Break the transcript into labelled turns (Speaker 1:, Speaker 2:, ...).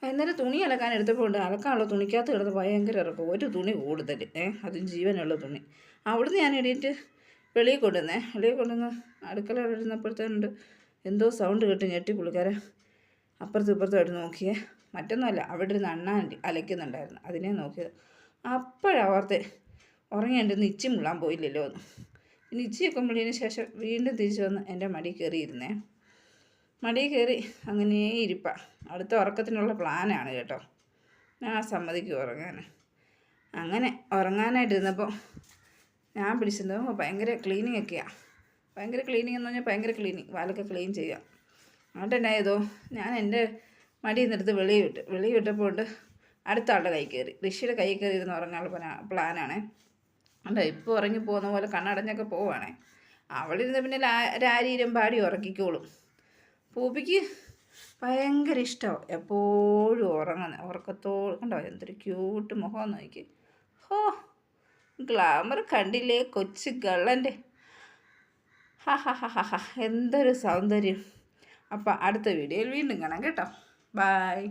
Speaker 1: അന്നേരം തുണി അലക്കാൻ എടുത്തപ്പോൾ ഉണ്ട് അലക്കാനുള്ള തുണിക്കകത്ത് കിടന്ന് ഭയങ്കര ഇറക്കം, ഒരു തുണി കൂടുതൽ, അതും ജീവനുള്ള തുണി. അവിടുന്ന് ഞാൻ എണീറ്റ് വെളിയിൽ കൊണ്ടുവന്ന് അടുക്കള ഇരുന്നപ്പോഴത്തേനുണ്ട് എന്തോ സൗണ്ട് കേട്ട് ഞെട്ടി പുള്ളിക്കാരൻ അപ്പുറത്തും ഇപ്പുറത്തുമായിട്ട് നോക്കിയേ. മറ്റൊന്നുമല്ല, അവിടെ ഇരുന്ന് അണ്ണാൻ അലയ്ക്കുന്നുണ്ടായിരുന്നു, അതിനെ നോക്കിയത്. അപ്പോഴവർത്തെ ഉറങ്ങിയിട്ടുണ്ടെന്ന് ഇച്ചി മുള്ളാൻ പോയില്ലല്ലോ എന്ന്. പിന്നെ ഇച്ചിയൊക്കെ മുള്ളിയതിന് ശേഷം വീണ്ടും തിരിച്ചു വന്ന് എൻ്റെ മടിയിൽ കയറിയിരുന്നേ. മടിയിൽ കയറി അങ്ങനെ ഇരിപ്പാ. അടുത്ത ഉറക്കത്തിനുള്ള പ്ലാനാണ് കേട്ടോ. ഞാൻ സമ്മതിക്കും ഉറങ്ങാൻ. അങ്ങനെ ഉറങ്ങാനായിട്ടിരുന്നപ്പോൾ ഞാൻ പിടിച്ചെന്തോ ഭയങ്കര ക്ലീനിങ് ഒക്കെയാണ്. ഭയങ്കര ക്ലീനിങ് എന്ന് പറഞ്ഞാൽ ഭയങ്കര ക്ലീനിങ്, വാലൊക്കെ ക്ലീൻ ചെയ്യാം. എന്നിട്ടുണ്ടായതോ ഞാൻ എൻ്റെ മടിയിൽ നിന്നെടുത്ത് വെളിയിൽ വിട്ടപ്പോൾ ഉണ്ട് അടുത്ത ആളുടെ കൈ കയറി, ഋഷിയുടെ കൈ കയറി ഇരുന്ന് ഉറങ്ങാനുള്ള പ്ലാനാണേ. അല്ല ഇപ്പോൾ ഉറങ്ങി പോകുന്ന പോലെ കണ്ണടഞ്ഞൊക്കെ പോവുകയാണേ. അവളിരുന്ന് പിന്നെ രാരീരം പാടി ഉറക്കിക്കോളും. പൂപ്പിക്ക് ഭയങ്കര ഇഷ്ടമാണ് എപ്പോഴും ഉറങ്ങുന്നത്, കണ്ടോ എന്തൊരു ക്യൂട്ട് മുഖം നോക്കി. ഹോ, ഗ്ലാമർ കണ്ടില്ലേ കൊച്ചു ഗള്ളൻ്റെ. ഹാ ഹാ ഹാ ഹാ ഹാ, എന്തൊരു സൗന്ദര്യം. അപ്പം അടുത്ത വീഡിയോയിൽ വീണ്ടും കാണാം കേട്ടോ. ബായ്.